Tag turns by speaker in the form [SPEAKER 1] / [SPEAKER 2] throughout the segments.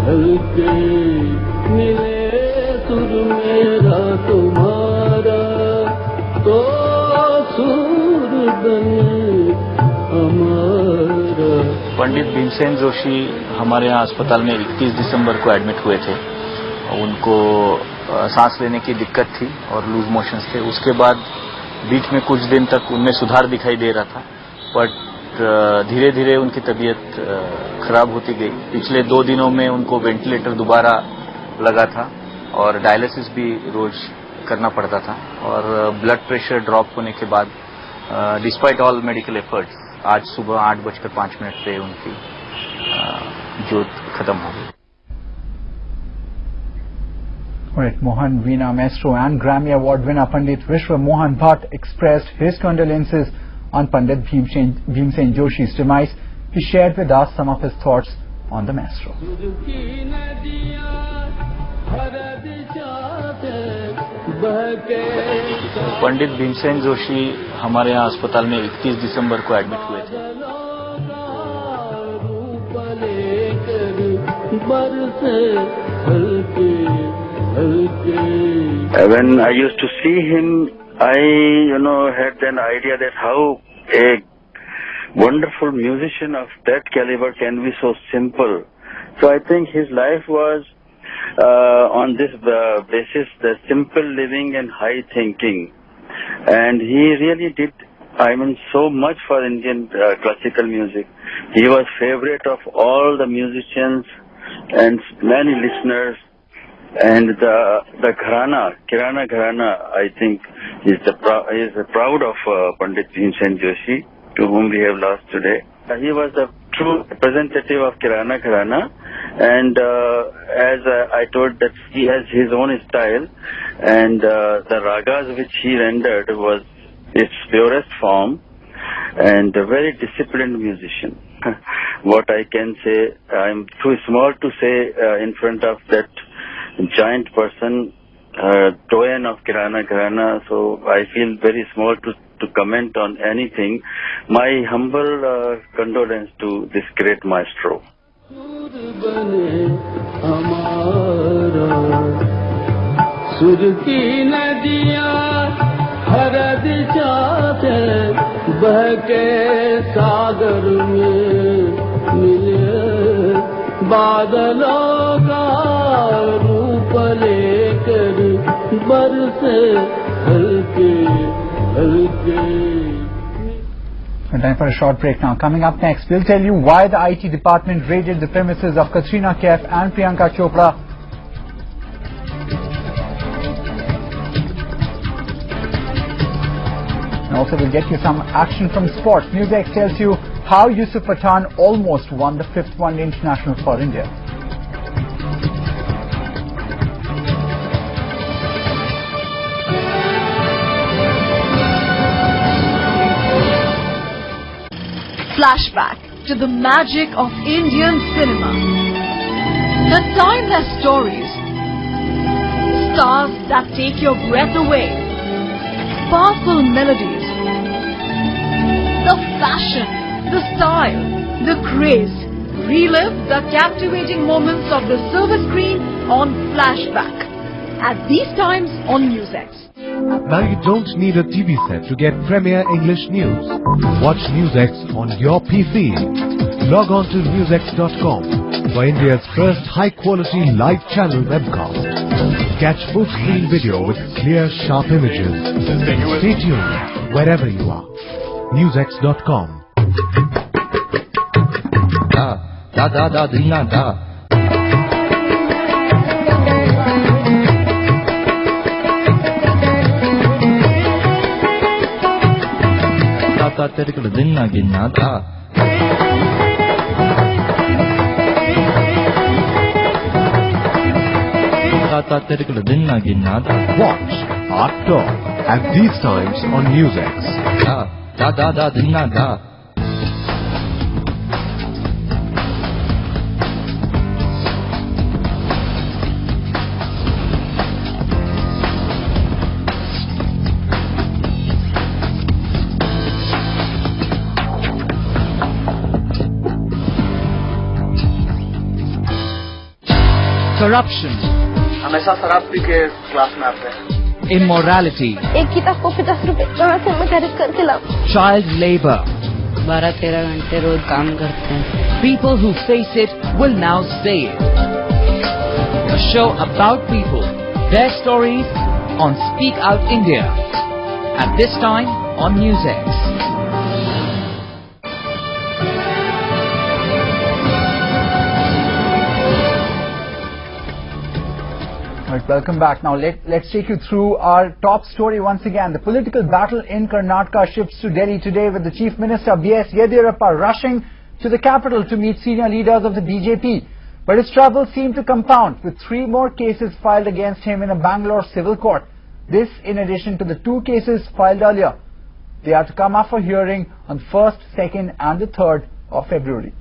[SPEAKER 1] हल्के मिले सुर मेरा तुम्हारा तो सुर बने हमारा।
[SPEAKER 2] पंडित भीमसेन जोशी हमारे यहाँ अस्पताल में 21 दिसंबर को एडमिट हुए थे। उनको सांस लेने की दिक्कत थी और लूज मोशंस थे। उसके बाद बीच में कुछ दिन तक उनमें सुधार दिखाई दे रहा था, बट धीरे धीरे उनकी तबीयत खराब होती गई। पिछले 2 दिनों में उनको वेंटिलेटर दोबारा लगा था और डायलिसिस भी रोज करना पड़ता था, और ब्लड प्रेशर ड्रॉप होने के बाद डिस्पाइट ऑल मेडिकल एफर्ट्स आज सुबह 8:05 पे उनकी जोत खत्म हो गई।
[SPEAKER 3] Right, Mohan Veena Maestro and Grammy Award winner Pandit Vishwa Mohan Bhatt expressed his condolences on Pandit Bhimsen Joshi's demise. He shared with us some of his thoughts on the maestro.
[SPEAKER 2] Pandit Bhimsen Joshi हमारे यहाँ अस्पताल में 21 दिसंबर को admit हुए थे।
[SPEAKER 4] When I used to see him, I, had an idea that how a wonderful musician of that caliber can be so simple. So I think his life was on this basis, the simple living and high thinking. And he really did, so much for Indian classical music. He was favorite of all the musicians and many listeners. And the Gharana, Kirana Gharana, I think, is proud of Pandit Bhimsen Joshi, to whom we have lost today. He was the true representative of Kirana Gharana, and as I told that he has his own style, and the ragas which he rendered was its purest form, and a very disciplined musician. What I can say, I'm too small to say in front of that giant person, doyen of Kirana Gharana, so I feel very small to comment on anything. My humble condolence to this great maestro.
[SPEAKER 3] Time for a short break now. Coming up next, we'll tell you why the IT department raided the premises of Katrina Kaif and Priyanka Chopra. And also we'll get you some action from sports. Newsx tells you how Yusuf Pathan almost won the 5th One Day International for India.
[SPEAKER 5] Flashback to the magic of Indian cinema. The timeless stories, stars that take your breath away, powerful melodies, the fashion, the style, the craze. Relive the captivating moments of the silver screen on Flashback at these times on Newsx.
[SPEAKER 6] Now you don't need a TV set to get Premier English news. Watch Newsx on your PC. Log on to newsx.com for India's first high-quality live channel webcast. Catch full-screen video with clear, sharp images. Stay tuned wherever you are. Newsx.com. Watch Art Talk at these times on Newsx.
[SPEAKER 7] corruption,
[SPEAKER 1] हमेशा शराब P के class में आते हैं.
[SPEAKER 7] immorality,
[SPEAKER 8] एक किताब को 50 रुपए कहाँ से मैं खरीद करके लाऊं?
[SPEAKER 7] child labor.
[SPEAKER 9] 12-13 घंटे रोज काम करते हैं.
[SPEAKER 7] People who face it will now say it. A show about people, their stories on Speak Out India. At this time on NewsX.
[SPEAKER 3] Right, welcome back. Now let's take you through our top story once again. The political battle in Karnataka shifts to Delhi today with the Chief Minister B.S. Yediyurappa rushing to the capital to meet senior leaders of the BJP. But his troubles seem to compound with 3 more cases filed against him in a Bangalore civil court. This in addition to the 2 cases filed earlier. They are to come up for hearing on 1st, 2nd and the 3rd of February.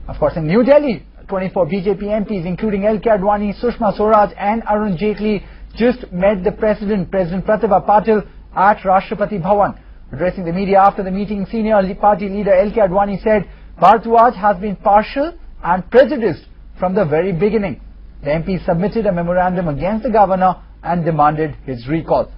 [SPEAKER 3] Of course, in New Delhi, 24 BJP MPs, including L. K. Advani, Sushma Swaraj and Arun Jaitley, just met the President Pratibha Patil, at Rashtrapati Bhavan. Addressing the media after the meeting, senior party leader L. K. Advani said, Bharadwaj has been partial and prejudiced from the very beginning. The MPs submitted a memorandum against the governor and demanded his recall.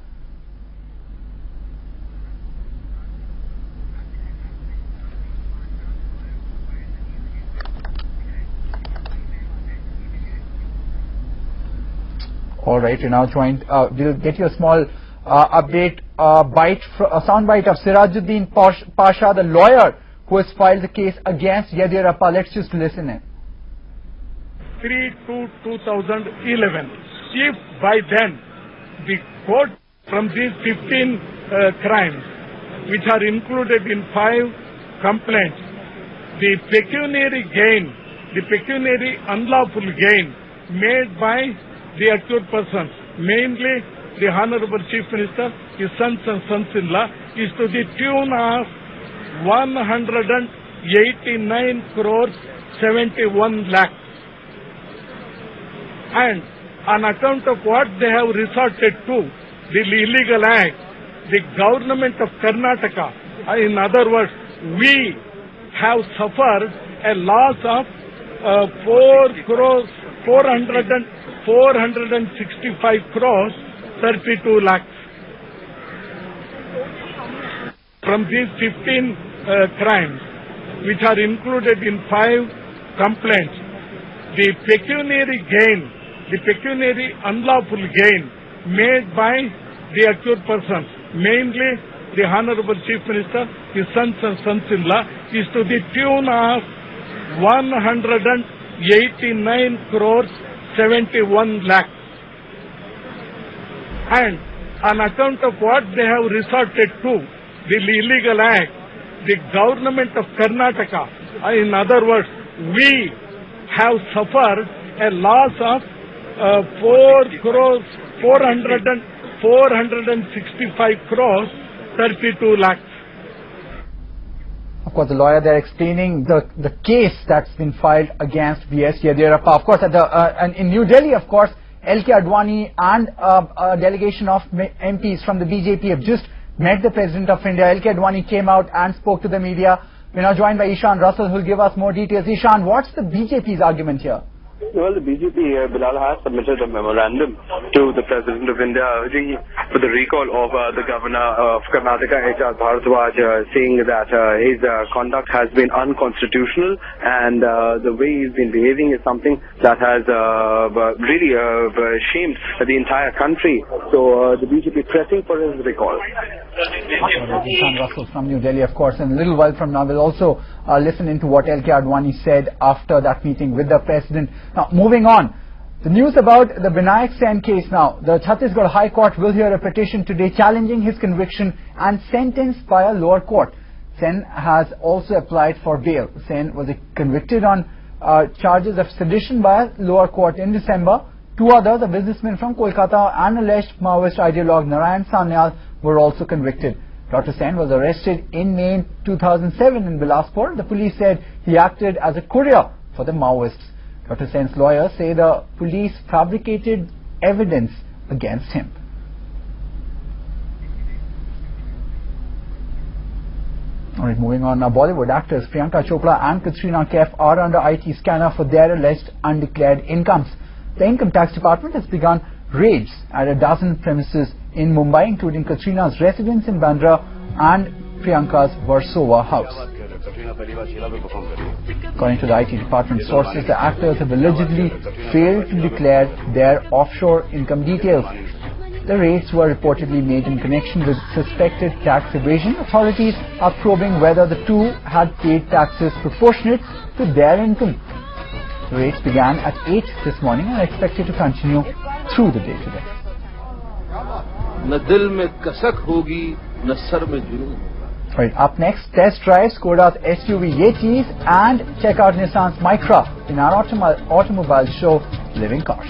[SPEAKER 3] All right, you're now joined. We'll get you a small update, a soundbite of Sirajuddin Pasha, the lawyer who has filed the case against Yediyurappa. Let's just listen in.
[SPEAKER 10] 3/2/2011. If by then the court from these 15 crimes, which are included in 5 complaints, the pecuniary gain, the pecuniary unlawful gain made by the accused persons, mainly the Honorable Chief Minister, his sons and sons-in-law, is to the tune of 189 crores 71 lakh. And on account of what they have resorted to, the illegal act, the government of Karnataka, in other words, we have suffered a loss of 465 crores 32 lakhs. From these 15 crimes, which are included in 5 complaints, the pecuniary gain, the pecuniary unlawful gain made by the accused persons, mainly the Honorable Chief Minister, his sons and sons-in-law, is to the tune of 189 crores 71 lakh. And on account of what they have resorted to, the illegal act, the government of Karnataka, in other words, we have suffered a loss of 465 crores 32 lakhs.
[SPEAKER 3] Of course, the lawyer there explaining the case that's been filed against B.S. Yediyurappa. Of course, and in New Delhi, of course, L. K. Advani and a delegation of MPs from the BJP have just met the President of India. L. K. Advani came out and spoke to the media. We're now joined by Ishan Russell, who will give us more details. Ishan, what's the BJP's argument here?
[SPEAKER 11] Well, the BJP, Bilal, has submitted a memorandum to the President of India urging for the recall of the Governor of Karnataka, H.R. Bharadwaj, saying that his conduct has been unconstitutional and the way he's been behaving is something that has really shamed the entire country. So the BJP pressing for his recall.
[SPEAKER 3] Ishan Russell from New Delhi, of course, and a little while from now we'll also listen into what L. K. Advani said after that meeting with the President. Now, moving on, the news about the Binayak Sen case now. The Chhattisgarh High Court will hear a petition today challenging his conviction and sentence by a lower court. Sen has also applied for bail. Sen was convicted on charges of sedition by a lower court in December. 2 others, a businessman from Kolkata and alleged Maoist ideologue Narayan Sanyal, were also convicted. Dr. Sen was arrested in May 2007 in Bilaspur. The police said he acted as a courier for the Maoists. Dr. Sen's lawyers say the police fabricated evidence against him. All right, moving on now. Bollywood actors Priyanka Chopra and Katrina Kaif are under IT scanner for their alleged undeclared incomes. The Income Tax Department has begun raids at a dozen premises in Mumbai, including Katrina's residence in Bandra and Priyanka's Versova house. According to the IT department sources, the actors have allegedly failed to declare their offshore income details. The raids were reportedly made in connection with suspected tax evasion. Authorities are probing whether the two had paid taxes proportionate to their income. The raids began at 8 this morning and are expected to continue through the day today. Right, up next, test drive Skoda's SUV Yetis and check out Nissan's Micra in our automobile show, Living Cars.